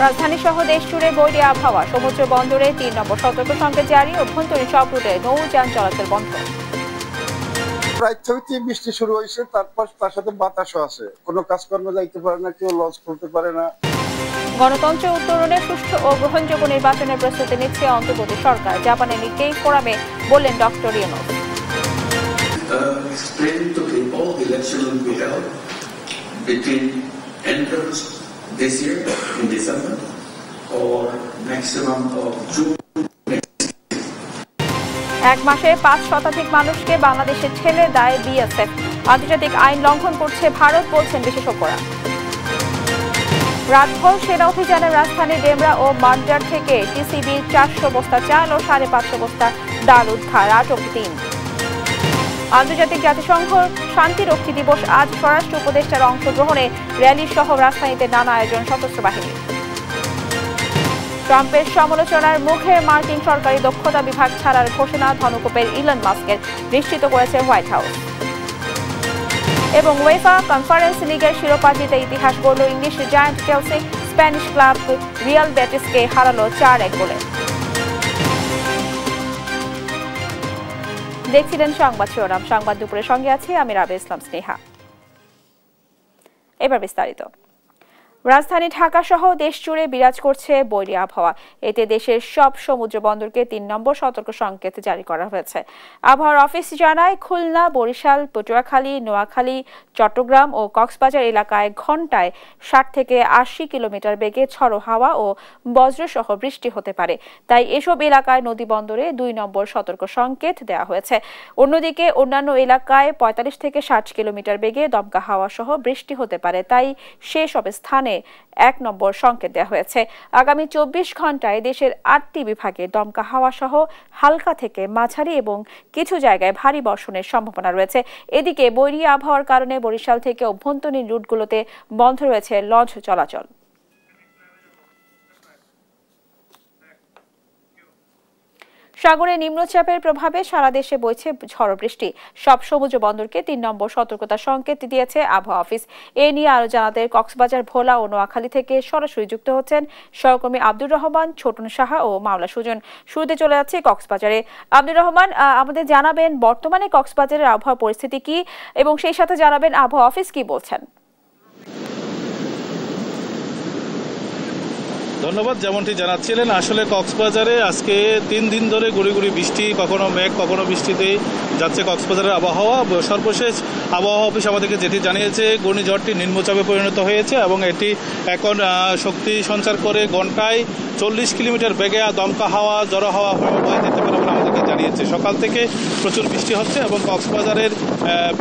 রাজধানী সহ দেশ জুড়ে বৈরী আবহাওয়া, সমুদ্র বন্দরে ৩ নম্বর সতর্ক সংকেত জারি, অভ্যন্তরীণ সব রুটে নৌযান চলাচল বন্ধ। প্রায় থেকে বৃষ্টি শুরু হয়েছে, তার সাথে বাতাসও আছে, কোনো কাজকর্ম যাইতে পারে না, কেউ লঞ্চ খুলতে পারে না। গণতন্ত্র উত্তরণে সুষ্ঠু ও গ্রহণযোগ্য নির্বাচনের প্রস্তুতি নিচ্ছে অন্তর্বর্তী সরকার। জাপানের নিক্কেই ফোরামে বললেন doctor Yunus. This year in December or maximum of June. এক মাসে ৫ শতাধিক মানুষকে বাংলাদেশে ছেড়ে দেয় বিএসএফ। আন্তর্জাতিক আইন লঙ্ঘন করছে ভারত, বলছেন বিশেষজ্ঞরা। রাতভর সেনা অভিযানের রাজধানী ডেমরা ও মান্ডার থেকে টিসিবির ৪০০ বস্তা চাল ও ৫৫০ বস্তা ডাল উদ্ধার, আটক ৩। আন্তর্জাতিক জাতিসংঘ শান্তিরক্ষী দিবস আজ, স্বরাষ্ট্র উপদেষ্টার অংশগ্রহণে র্যালি সহ রাজধানীতে নানা আয়োজন সশস্ত্র বাহিনীর। ট্রাম্পের সমালোচনার মুখে মার্কিন সরকারি দক্ষতা বিভাগ ছাড়ার ঘোষণা ধনকুবের ইলন মাস্কের, নিশ্চিত করেছে হোয়াইট হাউস। এবং উয়েফা কনফারেন্স লিগের শিরোপা জিতে ইতিহাস গড়ল English giant Chelsea, Spanish club Real বেটিসকে হারালো ৪-১ গোলে। দেখছিলেন সংবাদ শিরোনাম। সংবাদ দুপুরের সঙ্গে আছি আমি রাবে ইসলাম স্নেহা। এবার বিস্তারিত। রাজধানী ঢাকা সহ দেশ জুড়ে বিরাজ করছে বৈরী আবহাওয়া। এতে দেশের সব সমুদ্র বন্দরকে ৩ নম্বর সতর্ক সংকেত জারি করা হয়েছে। আবহাওয়ার অফিস জানায়, খুলনা, বরিশাল, পটুয়াখালী, নোয়াখালী, চট্টগ্রাম ও কক্সবাজার এলাকায় ঘন্টায় ৬০ থেকে ৮০ কিলোমিটার বেগে ঝড়ো হাওয়া ও বজ্রসহ বৃষ্টি হতে পারে। তাই এসব এলাকায় নদী বন্দরে ২ নম্বর সতর্ক সংকেত দেওয়া হয়েছে। অন্যদিকে অন্যান্য এলাকায় ৪৫ থেকে ৬০ কিলোমিটার বেগে দমকা হাওয়া সহ বৃষ্টি হতে পারে। তাই সেসব স্থানে ১ নম্বর সংকেত দেওয়া হয়েছে। আগামী ২৪ ঘন্টায় দেশের ৮টি বিভাগে দমকা হাওয়া সহ হালকা থেকে মাঝারি এবং কিছু জায়গায় ভারী বর্ষণের সম্ভাবনা রয়েছে। এদিকে বৈরী আবহাওয়ার কারণে বরিশাল থেকে অভ্যন্তরীণ রুটগুলোতে বন্ধ রয়েছে লঞ্চ চলাচল। সাগরে নিম্নচাপের প্রভাবে সারা দেশে বইছে ঝড়ো বৃষ্টি। সব সমুদ্র বন্দরকে ৩ নম্বর সতর্কতা সংকেত দিয়েছে আবহাওয়া অফিস। এ নিয়ে আরো জানাতে কক্সবাজার, ভোলা ও নোয়াখালী থেকে সরাসরি যুক্ত হচ্ছেন সহকর্মী আব্দুর রহমান, ছোটন সাহা ও মাওলা সুজন। শুরুতে চলে যাচ্ছে কক্সবাজারে। আব্দুর রহমান, আমাদের জানাবেন বর্তমানে কক্সবাজারের আবহাওয়া পরিস্থিতি কি, এবং সেই সাথে জানাবেন আবহাওয়া অফিস কি বলছেন। ধন্যবাদ। যেমনটি জানাচ্ছিলেন, আসলে কক্সবাজারে আজকে ৩ দিন ধরে গুড়ি গুড়ি বৃষ্টি, কখনো মেঘ কখনো বৃষ্টিতেই যাচ্ছে কক্সবাজারের আবহাওয়া। সর্বশেষ আবহাওয়া অফিস আমাদেরকে যেটি জানিয়েছে, ঘূর্ণিঝড়টি নিম্নচাপে পরিণত হয়েছে এবং এটি এখন শক্তি সঞ্চার করে ঘন্টায় ৪০ কিলোমিটার বেগে দমকা হাওয়া, জড়ো হাওয়া বয়ে যেতে পারে বলে আমাদেরকে জানিয়েছে। সকাল থেকে প্রচুর বৃষ্টি হচ্ছে এবং কক্সবাজারের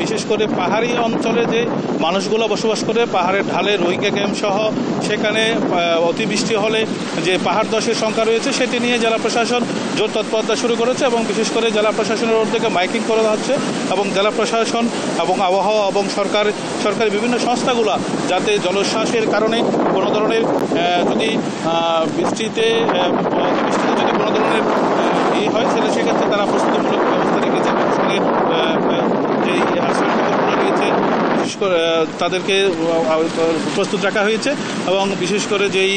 বিশেষ করে পাহাড়ি অঞ্চলে যে মানুষগুলো বসবাস করে, পাহাড়ের ঢালে রোহিঙ্গা ক্যাম্প সহ সেখানে অতিবৃষ্টি হলে যে পাহাড় ধসের সংখ্যা রয়েছে সেটি নিয়ে জেলা প্রশাসন জোর তৎপরতা শুরু করেছে এবং বিশেষ করে জেলা প্রশাসনের ওর থেকে মাইকিং করা হচ্ছে এবং জেলা প্রশাসন এবং আবহাওয়া এবং সরকারি বিভিন্ন সংস্থাগুলো যাতে জলোচ্ছ্বাসের কারণে কোনো ধরনের যদি বৃষ্টিতে যদি কোনো ধরনের হয় তাহলে সেক্ষেত্রে তারা প্রস্তুতিমূলক ব্যবস্থা রেখেছে। যেই আশ্রয়কেন্দ্রগুলো রয়েছে বিশেষ করে তাদেরকে প্রস্তুত রাখা হয়েছে এবং বিশেষ করে যেই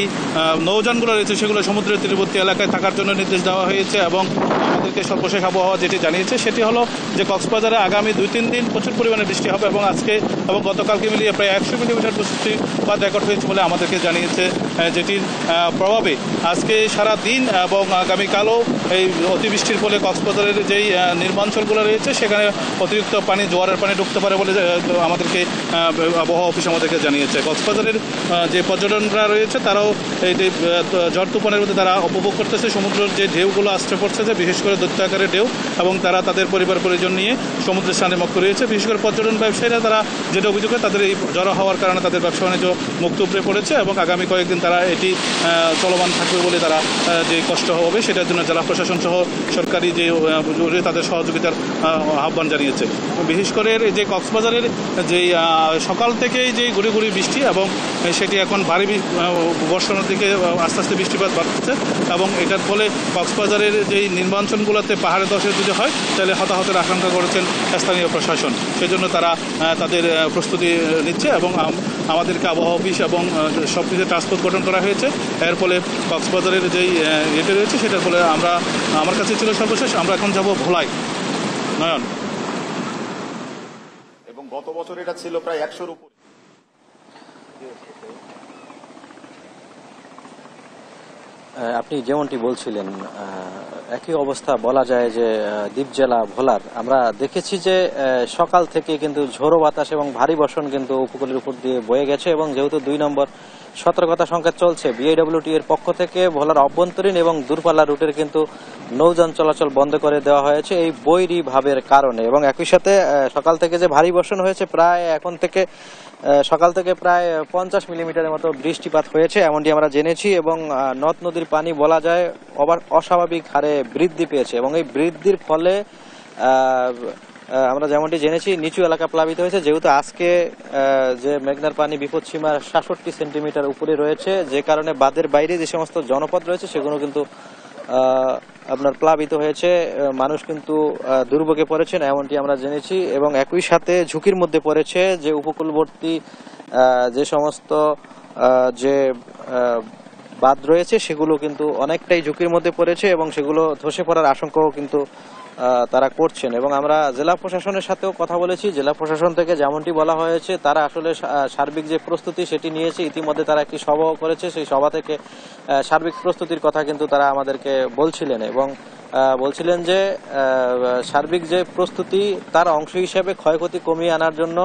নৌযানগুলো রয়েছে সেগুলো সমুদ্রের তীরবর্তী এলাকায় থাকার জন্য নির্দেশ দেওয়া হয়েছে। এবং আমাদেরকে সর্বশেষ আবহাওয়া যেটি জানিয়েছে সেটি হলো যে কক্সবাজারে আগামী ২-৩ দিন প্রচুর পরিমাণে বৃষ্টি হবে এবং আজকে এবং গতকালকে মিলিয়ে প্রায় ১০০ মিলিমিটার বৃষ্টিপাত রেকর্ড হয়েছে বলে আমাদেরকে জানিয়েছে, যেটির প্রভাবে আজকে সারা দিন এবং আগামীকালও এই অতিবৃষ্টির ফলে কক্সবাজারের যেই নির্মাঞ্চলগুলো রয়েছে সেখানে অতিরিক্ত পানি, জোয়ারের পানি ঢুকতে পারে বলে আমাদেরকে আবহাওয়া অফিস আমাদেরকে জানিয়েছে। কক্সবাজারের যে পর্যটনরা রয়েছে তারাও এই যে ঝড় তুফানের মধ্যে তারা উপভোগ করতেছে সমুদ্রের যে ঢেউগুলো আসতে পড়ছে, বিশেষ করে দৈত্য আকারের ঢেউ, এবং তারা তাদের পরিবার পরিজন নিয়ে সমুদ্রের স্থানে মুক্ত রয়েছে। বিশেষ করে পর্যটন ব্যবসায়ীরা তারা যেটা অভিযোগ করে তাদের এই জড়ো হওয়ার কারণে তাদের ব্যবসা বাণিজ্য মুক্ত উপরে পড়েছে এবং আগামী কয়েকদিন তারা এটি চলমান থাকবে বলে তারা যে কষ্ট হবে সেটার জন্য জেলা প্রশাসন সহ সরকারি যে তাদের সহযোগিতার আহ্বান জানিয়েছে। বিশেষ করে এই যে কক্সবাজার কক্সবাজারের যেই সকাল থেকেই যে গুড়ি গুড়ি বৃষ্টি এবং সেটি এখন ভারী বর্ষণের দিকে আস্তে আস্তে বৃষ্টিপাত বাড়ছে এবং এটার ফলে কক্সবাজারের যেই নির্বাচনগুলোতে পাহাড়ে ধসের যদি হয় তাহলে হতাহতের আশঙ্কা করেছেন স্থানীয় প্রশাসন। সেজন্য তারা তাদের প্রস্তুতি নিচ্ছে এবং আমাদেরকে আবহাওয়া অফিস এবং সব কিছু ট্রান্সপোর্ট গঠন করা হয়েছে। এর ফলে কক্সবাজারের যেই ইয়েটা রয়েছে সেটার ফলে আমার কাছে ছিল সর্বশেষ। আমরা এখন যাব ভোলায়। নয়ন, এবং গত বছর এটা ছিল প্রায় 100-র উপর। আপনি যেমনটি বলছিলেন একই অবস্থা বলা যায় যে দ্বীপ জেলা ভোলার। আমরা দেখেছি যে সকাল থেকে কিন্তু ঝোড়ো বাতাস এবং ভারী বর্ষণ কিন্তু উপকূলের উপর দিয়ে বয়ে গেছে এবং যেহেতু 2 নম্বর সতর্কতা সংকেত চলছে বিআইডব্লিউটি এর পক্ষ থেকে ভোলার অভ্যন্তরীণ এবং দূরপাল্লা রুটের কিন্তু নৌযান চলাচল বন্ধ করে দেওয়া হয়েছে এই বৈরী ভাবের কারণে। এবং একই সাথে সকাল থেকে যে ভারী বর্ষণ হয়েছে প্রায় এখন থেকে সকাল থেকে প্রায় 50 মিলিমিটারের মতো বৃষ্টিপাত হয়েছে এমনটি আমরা জেনেছি এবং নদ নদীর পানি বলা যায় অস্বাভাবিক হারে বৃদ্ধি পেয়েছে এবং এই বৃদ্ধির ফলে আমরা যেমনটি জেনেছি নিচু এলাকা প্লাবিত হয়েছে। যেহেতু আজকে যে মেঘনার পানি বিপদসীমার 67 সেন্টিমিটার উপরে রয়েছে যে কারণে বাঁধের বাইরে যে সমস্ত জনপদ রয়েছে সেগুলো কিন্তু আপনার প্লাবিত হয়েছে, মানুষ কিন্তু দুর্ভোগে পড়েছেন এমনটি আমরা জেনেছি এবং একই সাথে ঝুঁকির মধ্যে পড়েছে যে উপকূলবর্তী যে সমস্ত যে বাঁধ রয়েছে সেগুলো কিন্তু অনেকটাই ঝুঁকির মধ্যে পড়েছে এবং সেগুলো ধসে পড়ার আশঙ্কাও কিন্তু তারা করছেন। এবং আমরা জেলা প্রশাসনের সাথেও কথা বলেছি। জেলা প্রশাসন থেকে যেমনটি বলা হয়েছে তারা আসলে সার্বিক যে প্রস্তুতি সেটি নিয়েছে। ইতিমধ্যে তারা একটি সভাও করেছে, সেই সভা থেকে সার্বিক প্রস্তুতির কথা কিন্তু তারা আমাদেরকে বলছিলেন এবং বলছিলেন যে সার্বিক যে প্রস্তুতি তার অংশ হিসেবে ক্ষয়ক্ষতি কমিয়ে আনার জন্য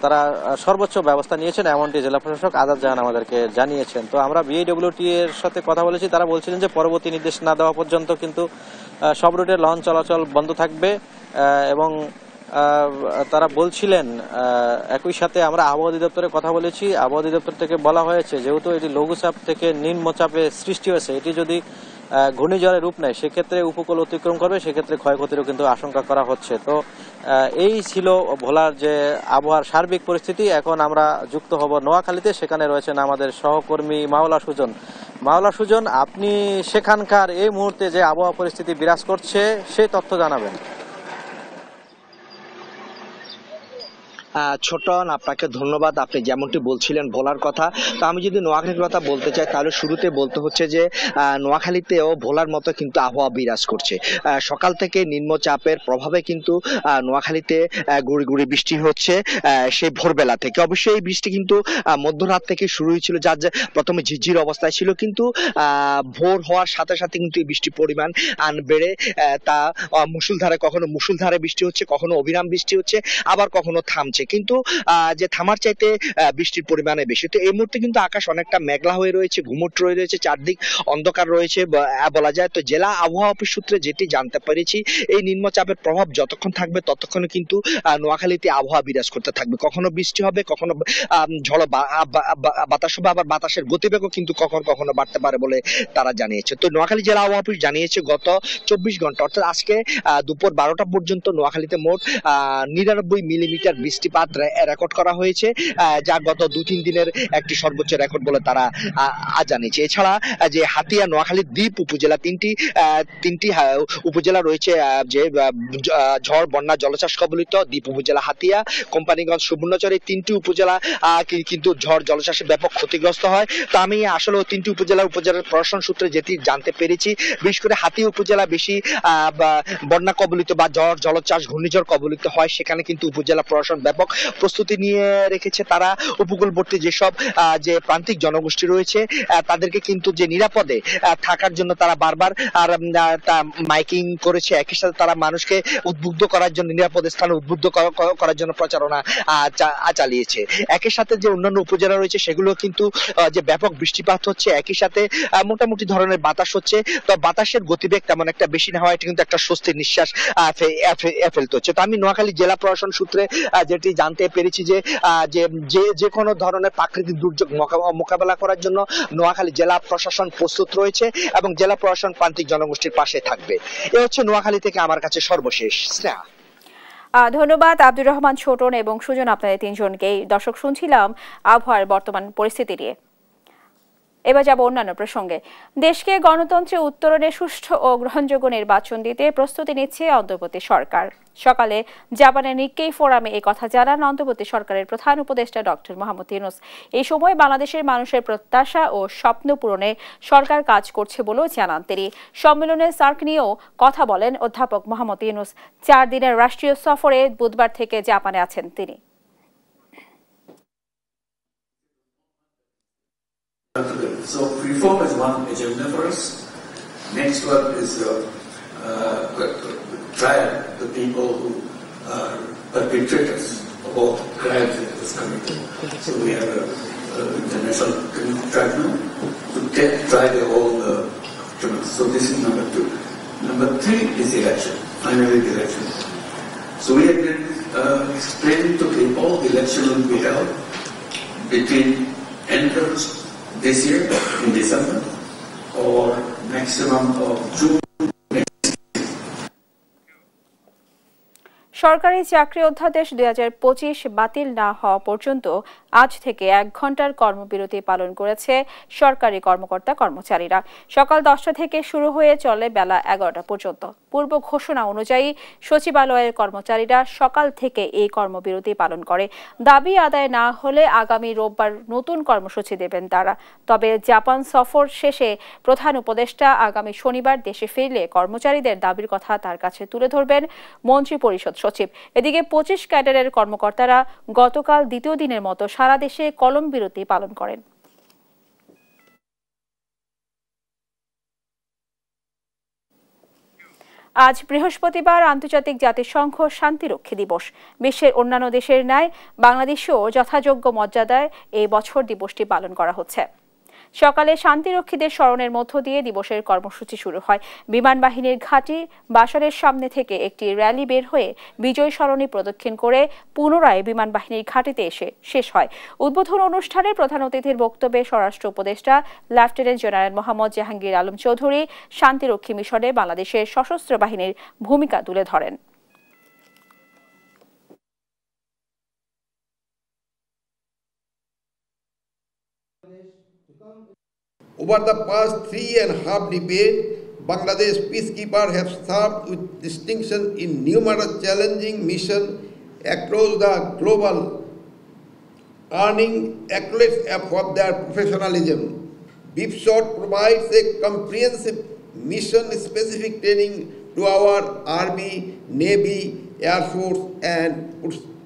তারা সর্বোচ্চ ব্যবস্থা নিয়েছেন এমনটি জেলা প্রশাসক আজাদ জাহান আমাদেরকে জানিয়েছেন। তো আমরা বিআইডব্লিউটি এর সাথে কথা বলেছি, তারা বলছিলেন যে পরবর্তী নির্দেশ না দেওয়া পর্যন্ত কিন্তু সব রুটে লঞ্চ চলাচল বন্ধ থাকবে এবং তারা বলছিলেন একই সাথে আমরা আবহাওয়া অধিদপ্তরে কথা বলেছি। আবহাওয়া অধিদপ্তর থেকে বলা হয়েছে যেহেতু এটি লঘুচাপ থেকে নিম্নচাপে সৃষ্টি হয়েছে, এটি যদি ঘূর্ণিঝড়ের রূপ নেয় সেক্ষেত্রে উপকূল অতিক্রম করবে, সেক্ষেত্রে ক্ষয়ক্ষতিরও কিন্তু আশঙ্কা করা হচ্ছে। তো এই ছিল ভোলার যে আবহাওয়ার সার্বিক পরিস্থিতি। এখন আমরা যুক্ত হব নোয়াখালীতে, সেখানে রয়েছেন আমাদের সহকর্মী মাওলা সুজন। মাওলা সুজন, আপনি সেখানকার এই মুহূর্তে যে আবহাওয়া পরিস্থিতি বিরাজ করছে সেই তথ্য জানাবেন। ছোটন, আপনাকে ধন্যবাদ। আপনি যেমনটি বলছিলেন ভোলার কথা, তো আমি যদি নোয়াখালীর কথা বলতে চাই তাহলে শুরুতে বলতে হচ্ছে যে নোয়াখালীতেও ভোলার মতো কিন্তু আবহাওয়া বিরাজ করছে। সকাল থেকে নিম্নচাপের প্রভাবে কিন্তু নোয়াখালীতে গুড়ি গুড়ি বৃষ্টি হচ্ছে সেই ভোরবেলা থেকে। অবশ্যই এই বৃষ্টি কিন্তু মধ্যরাত থেকে শুরু হয়েছিল, যার প্রথমে ঝিরঝির অবস্থায় ছিল, কিন্তু ভোর হওয়ার সাথে সাথে কিন্তু এই বৃষ্টির পরিমাণ বেড়ে তা মুষলধারে, কখনো মুষলধারে বৃষ্টি হচ্ছে, কখনো অবিরাম বৃষ্টি হচ্ছে, আবার কখনো থামছে, কিন্তু যে থামার চাইতে বৃষ্টির পরিমাণে বেশি। তো এই মুহূর্তে কিন্তু আকাশ অনেকটা মেঘলা হয়ে রয়েছে, ঘুমট হয়ে রয়েছে, চারদিক অন্ধকার রয়েছে বলা যায়। তো জেলা আবহাওয়া অফিস সূত্রে যেটি জানতে পেরেছি, এই নিম্নচাপের প্রভাব যতক্ষণ থাকবে ততক্ষণ কিন্তু নোয়াখালীতে আবহাওয়া বিরাজ করতে থাকবে। কখনো বৃষ্টি হবে, কখনো ঝড় বাতাস হবে, আবার বাতাসের গতিবেগও কিন্তু কখনো কখনো বাড়তে পারে বলে তারা জানিয়েছে। তো নোয়াখালী জেলা আবহাওয়া অফিস জানিয়েছে গত 24 ঘন্টা অর্থাৎ আজকে দুপুর 12টা পর্যন্ত নোয়াখালীতে মোট 99 মিলিমিটার বৃষ্টিপাত রেকর্ড করা হয়েছে, যা গত 2-3 দিনের একটি সর্বোচ্চ রেকর্ড বলে তারা জানিয়েছে। এছাড়া যে হাতিয়া, নোয়াখালী, দ্বীপ উপজেলা তিনটি উপজেলা রয়েছে যে ঝড়, বন্যা, জলোচ্ছ্বাস কবলিত। দ্বীপ উপজেলা, হাতিয়া, কোম্পানিগঞ্জ, সুবর্ণচর, এই 3টি উপজেলা কিন্তু ঝড় জলোচ্ছ্বাসে ব্যাপক ক্ষতিগ্রস্ত হয়। তো আমি আসলে 3টি উপজেলার প্রশাসন সূত্রে যেটি জানতে পেরেছি, বিশেষ করে হাতিয়া উপজেলা বেশি বন্যা কবলিত বা ঝড় জলোচ্ছ্বাস ঘূর্ণিঝড় কবলিত হয়, সেখানে কিন্তু উপজেলা প্রশাসন ব্যাপক প্রস্তুতি নিয়ে রেখেছে। তারা উপকূলবর্তী যেসব যে প্রান্তিক জনগোষ্ঠী রয়েছে তাদেরকে কিন্তু যে নিরাপদে থাকার জন্য তারা বারবার মাইকিং করেছে। একই সাথে তারা মানুষকে উদ্বুদ্ধ করার জন্য, নিরাপদ স্থানে উদ্বুদ্ধ করার জন্য প্রচারণা চালিয়েছে। একই সাথে যে অন্যান্য উপজেলা রয়েছে সেগুলো কিন্তু যে ব্যাপক বৃষ্টিপাত হচ্ছে, একই সাথে মোটামুটি ধরনের বাতাস হচ্ছে। তো বাতাসের গতিবেগ তেমন একটা বেশি না হয়, এটা কিন্তু একটা স্বস্তির নিঃশ্বাস ফেলতে হচ্ছে। তো আমি নোয়াখালী জেলা প্রশাসন সূত্রে যেটি জানতে পেরেছি যে কোনো ধরনের প্রাকৃতিক দুর্যোগ মোকাবেলা করার জন্য নোয়াখালী জেলা প্রশাসন প্রস্তুত রয়েছে এবং জেলা প্রশাসন প্রান্তিক জনগোষ্ঠীর পাশে থাকবে। এ হচ্ছে নোয়াখালী থেকে আমার কাছে সর্বশেষ। স্নেহা। ধন্যবাদ আব্দুর রহমান ছোটন এবং সুজন, আপনাদের তিনজনকেই। দর্শক, শুনছিলাম আবহাওয়ার বর্তমান পরিস্থিতি নিয়ে। এবার যাব অন্যান্য প্রসঙ্গে। দেশকে গণতন্ত্রে উত্তরণে সুষ্ঠু ও গ্রহণযোগ্য নির্বাচন দিতে প্রস্তুতি নিচ্ছে অন্তর্বর্তী সরকার। সকালে জাপানের নিক্কেই ফোরামে এই কথা জানান অন্তর্বর্তী সরকারের প্রধান উপদেষ্টা ডক্টর মোহাম্মদ ইউনূস। এই সময় বাংলাদেশের মানুষের প্রত্যাশা ও স্বপ্ন পূরণে সরকার কাজ করছে বলেও জানান তিনি। সম্মেলনে সার্ক নিয়েও কথা বলেন অধ্যাপক মোহাম্মদ ইউনূস। 4 দিনের রাষ্ট্রীয় সফরে বুধবার থেকে জাপানে আছেন তিনি। So reform is one agenda for us. Next one is trial the people who are perpetrators of all the crimes in this country. So we have a international tribunal to try all the criminals. So this is number 2. Number 3 is election. Finally, the election. So we have been explaining to people the election will be held between end of this year in December or maximum of June. সরকারি চাকরি অধ্যাদেশ 2025 বাতিল না হওয়া পর্যন্ত আজ থেকে 1 ঘন্টার কর্মবিরতি পালন করেছে সরকারি কর্মকর্তা কর্মচারীরা। সকাল 10টা থেকে শুরু হয়ে চলে বেলা 11টা পর্যন্ত। পূর্ব ঘোষণা অনুযায়ী সচিবালয়ের কর্মচারীরা সকাল থেকে এই কর্মবিরতি পালন করে। দাবি আদায় না হলে আগামী রোববার নতুন কর্মসূচি দেবেন তারা। তবে জাপান সফর শেষে প্রধান উপদেষ্টা আগামী শনিবার দেশে ফিরলে কর্মচারীদের দাবির কথা তার কাছে তুলে ধরবেন মন্ত্রী পরিষদ সচিব। এদিকে 25 ক্যাডারের কর্মকর্তারা গতকাল দ্বিতীয় দিনের মতো সারা দেশে কলম বিরতি পালন করেন। আজ বৃহস্পতিবার আন্তর্জাতিক জাতিসংঘ শান্তিরক্ষী দিবস। বিশ্বের অন্যান্য দেশের ন্যায় বাংলাদেশেও যথাযোগ্য মর্যাদায় এই বছর দিবসটি পালন করা হচ্ছে। সকালে শান্তিরক্ষীদের স্মরণের মধ্য দিয়ে দিবসের কর্মসূচি শুরু হয়। বিমান বাহিনীর ঘাঁটি বাসারের সামনে থেকে একটি র্যালি বের হয়ে বিজয় সরণি প্রদক্ষিণ করে পুনরায় বিমান বাহিনীর ঘাঁটিতে এসে শেষ হয়। উদ্বোধন অনুষ্ঠানে প্রধান অতিথির বক্তব্যে স্বরাষ্ট্র উপদেষ্টা লেফটেন্যান্ট জেনারেল মোহাম্মদ জাহাঙ্গীর আলম চৌধুরী শান্তিরক্ষী মিশনে বাংলাদেশের সশস্ত্র বাহিনীর ভূমিকা তুলে ধরেন। Over the past 3.5 decades, Bangladesh peacekeepers have served with distinction in numerous challenging missions across the global, earning accolades for their professionalism. BIPSOT provides a comprehensive mission-specific training to our Army, Navy, Air Force, and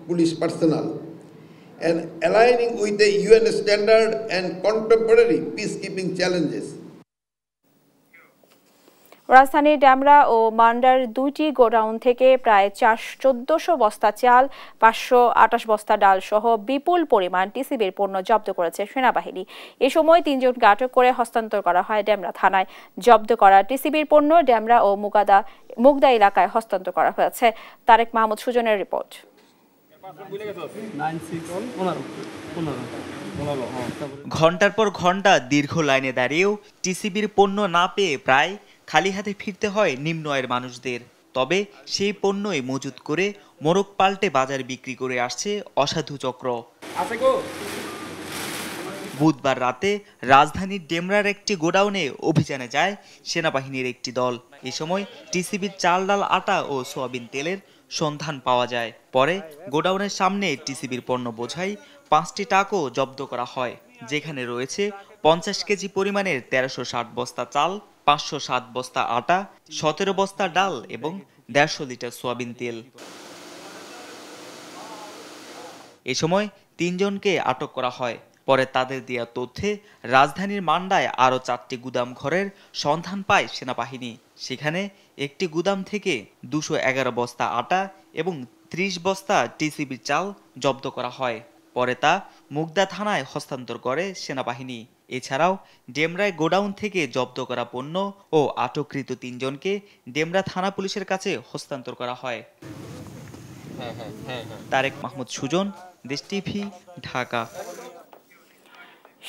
police personnel, and aligning with the UN standard and contemporary peacekeeping challenges. রাজধানীর ডেমরা ও মান্ডার 2টি godown থেকে প্রায় 1400 বস্তা চাল, 528 বস্তা ডাল সহ বিপুল পরিমাণ টিসিবির পণ্য জব্দ করেছে সেনাবাহিনী। এ সময় 3 জনকে আটক করে হস্তান্তর করা হয় ডেমরা থানায়। জব্দ করা টিসিবির পণ্য ডেমরা ও মুগদা এলাকায় হস্তান্তর করা হয়েছে। তারেক মাহমুদ সুজনের রিপোর্ট। ঘন্টার পর ঘন্টা দীর্ঘ লাইনে দাঁড়িয়েও টিসিবির পণ্য না পেয়ে প্রায় খালি হাতে ফিরতে হয় নিম্ন আয়ের মানুষদের। তবে সেই পণ্যই মজুত করে মোড়ক পাল্টে বাজারে বিক্রি করে আসছে অসাধু চক্র। বুধবার রাতে রাজধানীর ডেমরার একটি গোডাউনে অভিযানে যায় সেনাবাহিনীর একটি দল। এ সময় টিসিবির চাল, ডাল, আটা ও সোয়াবিন তেলের সন্ধান পাওয়া যায়। পরে গোডাউনের সামনে টিসিবির পণ্য বোঝাই 5টি ট্রাকও জব্দ করা হয়, যেখানে রয়েছে 50 কেজি পরিমাণের 1360 বস্তা চাল, 507 বস্তা আটা, 17 বস্তা ডাল এবং 150 লিটার সোয়াবিন তেল। এ সময় 3 জনকে আটক করা হয়। পরে তাদের দেয়া তথ্যে রাজধানীর মান্ডায় আরও 4টি গুদাম ঘরের সন্ধান পায় সেনাবাহিনী। সেখানে একটি গুদাম থেকে 211 বস্তা আটা এবং 30 বস্তা টিসিবির চাল জব্দ করা হয়। পরে তা মুগদা থানায় হস্তান্তর করে সেনাবাহিনী। এছাড়াও ডেমরায় গোডাউন থেকে জব্দ করা পণ্য ও আটককৃত 3 জনকে ডেমরা থানা পুলিশের কাছে হস্তান্তর করা হয়। তারেক মাহমুদ সুজন, দেশ টিভি, ঢাকা।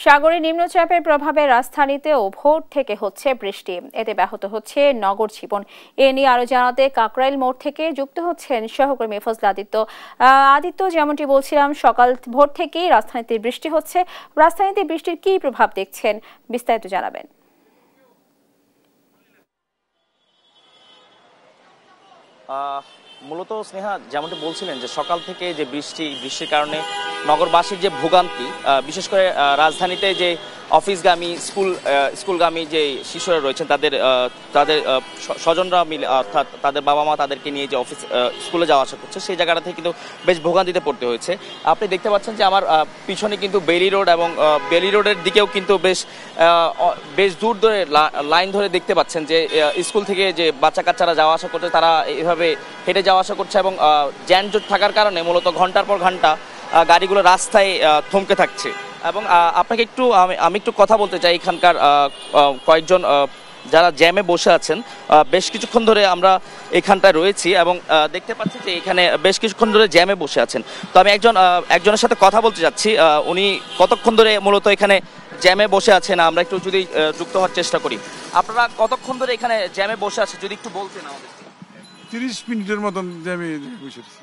সাগরে নিম্নচাপের প্রভাবে রাজধানীতেও ভোর থেকে হচ্ছে বৃষ্টি, এতে ব্যাহত হচ্ছে নগর জীবন। এ নিয়ে আরো জানাতে কাকরাইল মোড় থেকে যুক্ত হচ্ছেন সহকর্মী ফজল আদিত্য। যেমনটি বলছিলাম, সকাল ভোর থেকেই রাজধানীতে বৃষ্টি হচ্ছে। রাজধানীতে বৃষ্টির কী প্রভাব দেখছেন, বিস্তারিত জানাবেন। মূলত স্নেহা যেমনটি বলছিলেন যে সকাল থেকে যে বৃষ্টির কারণে নগরবাসীর যে ভোগান্তি, বিশেষ করে রাজধানীতে যে অফিসগামী স্কুলগামী যে শিশুরা রয়েছেন তাদের স্বজনরা মিলে, অর্থাৎ তাদের বাবা মা তাদেরকে নিয়ে যে স্কুলে যাওয়া আসা করছে, সেই জায়গাটা থেকে কিন্তু বেশ ভোগান্তিতে পড়তে হয়েছে। আপনি দেখতে পাচ্ছেন যে আমার পিছনে কিন্তু বেলি রোড, এবং বেলি রোডের দিকেও কিন্তু বেশ দূর ধরে লাইন ধরে দেখতে পাচ্ছেন যে স্কুল থেকে যে বাচ্চা কাচ্চারা যাওয়া আসা করছে তারা এভাবে হেঁটে যাওয়া আসা করছে, এবং যানজট থাকার কারণে মূলত ঘন্টার পর ঘন্টা গাড়িগুলো রাস্তায় থমকে থাকছে। এবং আপনাকে আমি একটু কথা বলতে চাই, এখানকার কয়েকজন যারা জ্যামে বসে আছেন, বেশ কিছুক্ষণ ধরে আমরা এখানটায় রয়েছি এবং দেখতে পাচ্ছি যে এখানে বেশ কিছুক্ষণ ধরে জ্যামে বসে আছেন। তো আমি একজনের সাথে কথা বলতে যাচ্ছি, উনি কতক্ষণ ধরে মূলত এখানে জ্যামে বসে আছেন, আমরা একটু যদি যুক্ত হওয়ার চেষ্টা করি। আপনারা কতক্ষণ ধরে এখানে জ্যামে বসে আছেন যদি একটু বলতেন আমাদের। 30 মিনিটের মতন জ্যামে বসে আছি।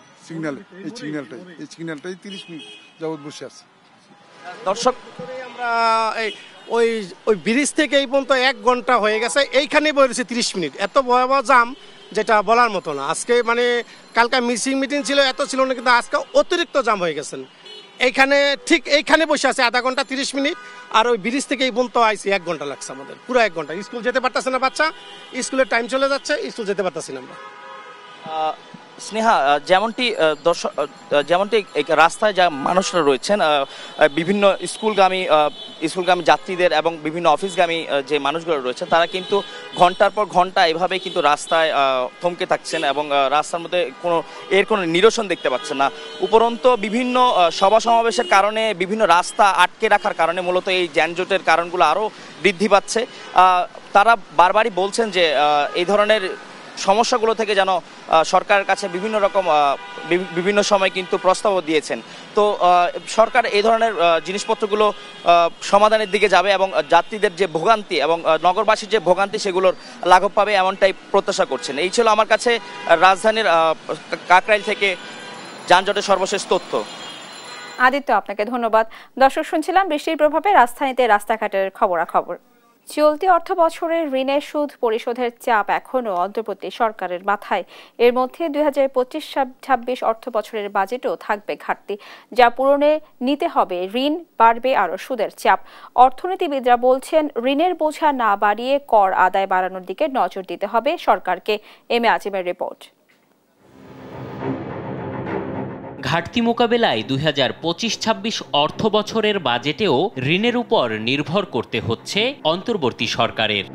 এই সিগন্যালটাই 30 মিনিট যাবত বসে আছে। দর্শক, আমরা ওই ব্রিজ থেকে এই পর্যন্ত 1 ঘন্টা হয়ে গেছে, এইখানে বসেছি 30 মিনিট। এত ভয়াবহ জাম যেটা বলার মতো না। আজকে কালকে মিটিং ছিল, এত ছিল না, কিন্তু আজকে অতিরিক্ত জাম হয়ে গেছেন। এইখানে বসে আছে আধা ঘন্টা 30 মিনিট, আর ওই ব্রিজ থেকে এই পর্যন্ত আইসি 1 ঘন্টা লাগছে আমাদের, পুরো 1 ঘন্টা। স্কুল যেতে পারতেছে না বাচ্চা, স্কুলের টাইম চলে যাচ্ছে, স্কুল যেতে পারতেছি না আমরা। স্নেহা, যেমনটি রাস্তায় যা মানুষরা রয়েছেন, বিভিন্ন স্কুলগামী যাত্রীদের এবং বিভিন্ন অফিসগামী যে মানুষগুলো রয়েছে, তারা কিন্তু ঘন্টার পর ঘন্টা এভাবেই কিন্তু রাস্তায় থমকে থাকছেন এবং রাস্তার মধ্যে কোনো নিরসন দেখতে পাচ্ছেন না। উপরন্তু বিভিন্ন সভা সমাবেশের কারণে, বিভিন্ন রাস্তা আটকে রাখার কারণে মূলত এই যানজটের কারণগুলো আরও বৃদ্ধি পাচ্ছে। তারা বারবারই বলছেন যে এই ধরনের সমস্যাগুলো থেকে যেন সরকারের কাছে বিভিন্ন সময় কিন্তু প্রস্তাবও দিয়েছেন। তো সরকার এই ধরনের জিনিসপত্রগুলো সমাধানের দিকে যাবে এবং যাত্রীদের যে ভোগান্তি এবং নগরবাসীর যে ভোগান্তি সেগুলোর লাঘব পাবে, এমনটাই প্রত্যাশা করছেন। এই ছিল আমার কাছে রাজধানীর কাকরাইল থেকে যানজটের সর্বশেষ তথ্য। আদিত্য, আপনাকে ধন্যবাদ। দর্শক, শুনছিলাম বৃষ্টির প্রভাবে রাজধানীতে রাস্তাঘাটের খবরাখবর। চলতি অর্থ বছরের ঋণের সুদ পরিশোধের চাপ এখনও অন্তর্বর্তী সরকারের মাথায়। এর মধ্যে 2025-26 অর্থ বছরের বাজেটও থাকবে ঘাটতি, যা পূরণে নিতে হবে ঋণ, বাড়বে আরও সুদের চাপ। অর্থনীতিবিদরা বলছেন, ঋণের বোঝা না বাড়িয়ে কর আদায় বাড়ানোর দিকে নজর দিতে হবে সরকারকে। M A আজিমের report. ঘাটতি মোকাবেলায় 2025-26 অর্থ বছরের বাজেটেও ঋণের উপর নির্ভর করতে হচ্ছে অন্তর্বর্তী সরকারের।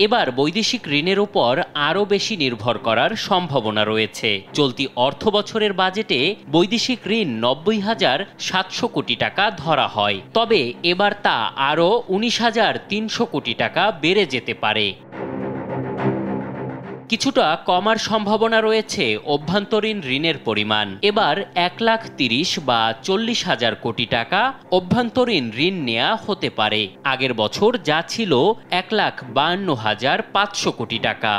এবার বৈদেশিক ঋণের উপর আরও বেশি নির্ভর করার সম্ভাবনা রয়েছে। চলতি অর্থ বছরের বাজেটে বৈদেশিক ঋণ 90,700 কোটি টাকা ধরা হয়, তবে এবার তা আরও 19,300 কোটি টাকা বেড়ে যেতে পারে। কিছুটা কমার সম্ভাবনা রয়েছে অভ্যন্তরীণ ঋণের পরিমাণ। এবার 1,30,000 বা 40,000 কোটি টাকা অভ্যন্তরীণ ঋণ নেওয়া হতে পারে, আগের বছর যা ছিল 1,52,500 কোটি টাকা।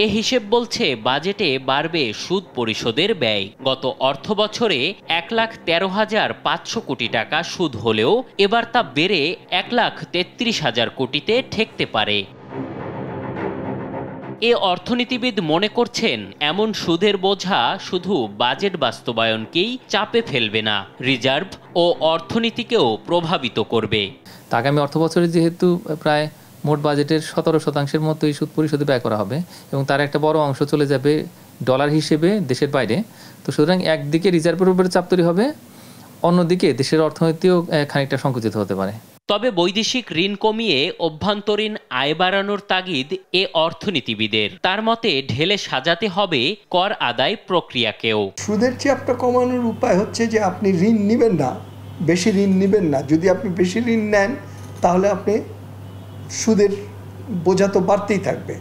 এ হিসেব বলছে বাজেটে বাড়বে সুদ পরিশোধের ব্যয়। গত অর্থ বছরে 1,13,500 কোটি টাকা সুদ হলেও এবার তা বেড়ে 1,33,000 কোটিতে ঠেকতে পারে। এ অর্থনীতিবিদ মনে করছেন, এমন সুদের বোঝা শুধু বাজেট বাস্তবায়নকেই চাপে ফেলবে না, রিজার্ভ ও অর্থনীতিকেও প্রভাবিত করবে। আগামী অর্থ বছরে যেহেতু প্রায় মোট বাজেটের 17% মতো এই সুদ পরিশোধে ব্যয় করা হবে এবং তার একটা বড় অংশ চলে যাবে ডলার হিসেবে দেশের বাইরে, তো সুতরাং একদিকে রিজার্ভের উপরে চাপ তৈরি হবে, অন্যদিকে দেশের অর্থনীতিও খানিকটা সংকুচিত হতে পারে। তবে বৈদেশিক ঋণ কমিয়ে অভ্যন্তরীণ আয় বাড়ানোর তাগিদ এ অর্থনীতিবিদের। তার মতে ঢেলে সাজাতে হবে কর আদায় প্রক্রিয়াকেও। সুদের চাপটা কমানোর উপায় হচ্ছে যে আপনি ঋণ নেবেন না, বেশি ঋণ নেবেন না। যদি আপনি বেশি ঋণ নেন তাহলে আপনি সুদের বোঝা তো বাড়তেই থাকবে।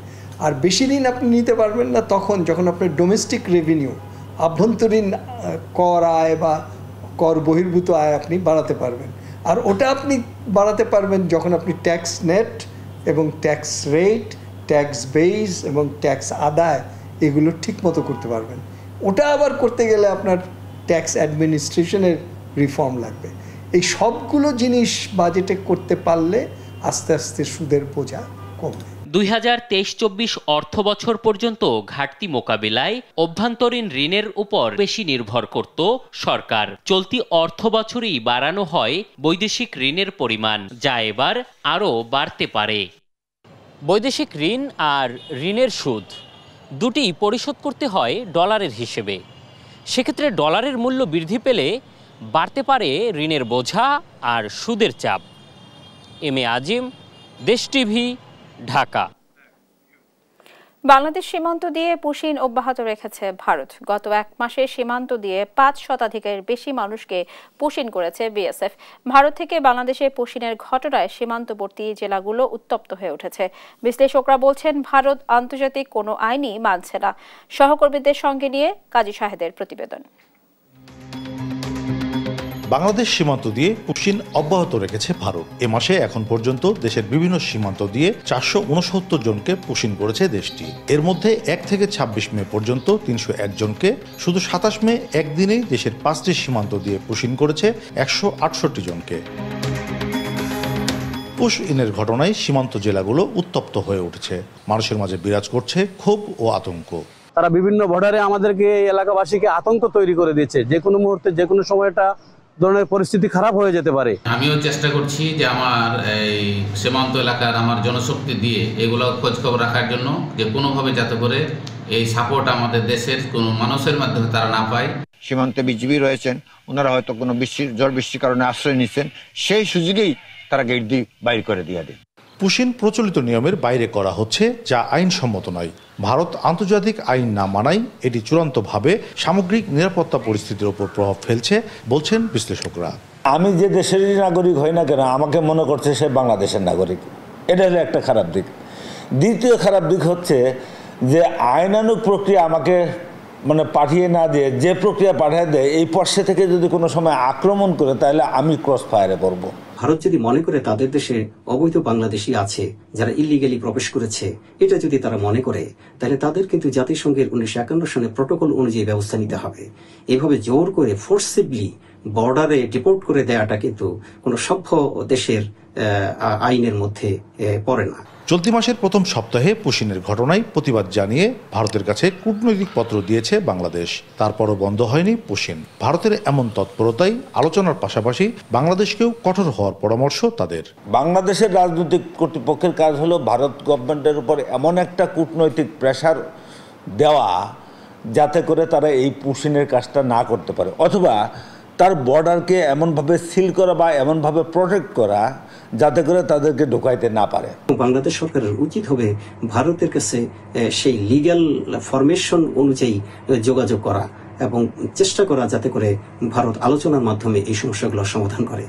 আর বেশি ঋণ আপনি নিতে পারবেন না তখন যখন আপনার ডোমেস্টিক রেভিনিউ, আভ্যন্তরীণ কর আয় বা কর বহির্ভূত আয় আপনি বাড়াতে পারবেন। আর ওটা আপনি বাড়াতে পারবেন যখন আপনি ট্যাক্স নেট এবং ট্যাক্স রেট, ট্যাক্স বেস এবং ট্যাক্স আদায় এগুলো ঠিকমতো করতে পারবেন। ওটা আবার করতে গেলে আপনার ট্যাক্স অ্যাডমিনিস্ট্রেশনের রিফর্ম লাগবে। এই সবগুলো জিনিস বাজেটে করতে পারলে আস্তে আস্তে সুদের বোঝা কমবে। 2023-24 অর্থ বছর পর্যন্ত ঘাটতি মোকাবিলায় অভ্যন্তরীণ ঋণের উপর বেশি নির্ভর করত সরকার। চলতি অর্থ বছরেই বাড়ানো হয় বৈদেশিক ঋণের পরিমাণ, যা এবার আরও বাড়তে পারে। বৈদেশিক ঋণ আর ঋণের সুদ দুটি পরিশোধ করতে হয় ডলারের হিসেবে। সেক্ষেত্রে ডলারের মূল্য বৃদ্ধি পেলে বাড়তে পারে ঋণের বোঝা আর সুদের চাপ। এম এ আজিম, দেশ টিভি, ঢাকা। বাংলাদেশ সীমান্ত দিয়ে পুশিন অব্যাহত রেখেছে ভারত। গত এক মাসে সীমান্ত দিয়ে 5 শতাধিকের বেশি মানুষকে পুশিন করেছে বিএসএফ। ভারত থেকে বাংলাদেশে পুশিনের ঘটনায় সীমান্তবর্তী জেলাগুলো উত্তপ্ত হয়ে উঠেছে। বিশ্লেষকরা বলছেন ভারত আন্তর্জাতিক কোনো আইনই মানছে না। সহকর্মীদের সঙ্গে নিয়ে কাজী শাহেদের প্রতিবেদন। বাংলাদেশ সীমান্ত দিয়ে পুশিন অব্যাহত রেখেছে ভারত। এ মাসে এখন পর্যন্ত দেশের বিভিন্ন সীমান্ত দিয়ে 469 জনকে পুশিন করেছে দেশটি। এর মধ্যে 1 থেকে 26 মে পর্যন্ত 301 জনকে। শুধু 27 মে একদিনেই দেশের 5টি সীমান্ত দিয়ে পুশিন করেছে 168 জনকে। পুশ ইনের ঘটনায় সীমান্ত জেলাগুলো উত্তপ্ত হয়ে উঠেছে। মানুষের মাঝে বিরাজ করছে ক্ষোভ ও আতঙ্ক। তারা বিভিন্ন বর্ডারে আমাদেরকে এলাকাবাসীকে আতঙ্ক তৈরি করে দিয়েছে। যে কোনো মুহূর্তে যে কোনো সময়টা ধরনের পরিস্থিতি খারাপ হয়ে যেতে পারে। আমিও চেষ্টা করছি যে আমার এই সীমান্ত এলাকার আমার জনশক্তি দিয়ে এগুলো খোঁজ খবর রাখার জন্য, যে কোনোভাবে যাতে করে এই সাপোর্ট আমাদের দেশের কোনো মানুষের মাধ্যমে তারা না পায়। সীমান্তে বিজিবি রয়েছেন, ওনারা হয়তো কোনো ঝড় বৃষ্টির কারণে আশ্রয় নিচ্ছেন, সেই সুযোগেই তারা গেট দিয়ে বাইর করে দিয়ে দেয়। পুশিন প্রচলিত নিয়মের বাইরে করা হচ্ছে, যা আইনসম্মত নয়। ভারত আন্তর্জাতিক আইন না মানায় এটি চূড়ান্তভাবে সামগ্রিক নিরাপত্তা পরিস্থিতির উপর প্রভাব ফেলছে বলছেন বিশ্লেষকরা। আমি যে দেশেরই নাগরিক হই না কেন, আমাকে মনে করছে সে বাংলাদেশের নাগরিক। এটা হলো একটা খারাপ দিক। দ্বিতীয় খারাপ দিক হচ্ছে যে আইনানুগ প্রক্রিয়া আমাকে পাঠিয়ে না দিয়ে যে প্রক্রিয়া পাঠিয়ে দেয়, এই পাশে থেকে যদি কোনো সময় আক্রমণ করে তাহলে আমি ক্রস ফায়ারে পড়বো। ভারত যদি মনে করে তাদের দেশে অবৈধ বাংলাদেশি আছে যারা ইলিগালি প্রবেশ করেছে, এটা যদি তারা মনে করে, তাহলে তাদের কিন্তু জাতিসংঘের 1951 সনের প্রটোকল অনুযায়ী ব্যবস্থা নিতে হবে। এভাবে জোর করে ফোর্সিবলি বর্ডারে ডিপোর্ট করে দেওয়াটা কিন্তু কোনো সভ্য দেশের আইনের মধ্যে পড়ে না। চলতি মাসের প্রথম সপ্তাহে পুশিনের ঘটনায় প্রতিবাদ জানিয়ে ভারতের কাছে কূটনৈতিক পত্র দিয়েছে বাংলাদেশ। তারপরও বন্ধ হয়নি পুশিন। ভারতের এমন তৎপরতায় আলোচনার পাশাপাশি বাংলাদেশকেও কঠোর হওয়ার পরামর্শ তাদের। বাংলাদেশের রাজনৈতিক কর্তৃপক্ষের কাজ হলো ভারত গভর্নমেন্টের উপর এমন একটা কূটনৈতিক প্রেশার দেওয়া যাতে করে তারা এই পুশিনের কাজটা না করতে পারে, অথবা তার বর্ডারকে এমনভাবে সিল করা বা এমনভাবে প্রোটেক্ট করা যাতে করে তাদেরকে ঢোকাইতে না পারে। বাংলাদেশ সরকারের উচিত হবে ভারতের কাছে সেই লিগ্যাল ফরমেশন অনুযায়ী যোগাযোগ করা এবং চেষ্টা করা যাতে করে ভারত আলোচনার মাধ্যমে এই সমস্যাগুলোর সমাধান করে।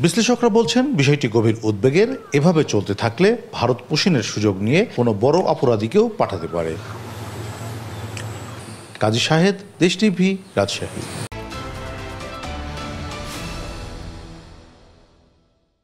বিশ্লেষকরা বলছেন বিষয়টি গভীর উদ্বেগের। এভাবে চলতে থাকলে ভারত পুশিনের সুযোগ নিয়ে কোনো বড় অপরাধীকেও পাঠাতে পারে। কাজী শাহেদ, দেশ টিভি, রাজশাহী।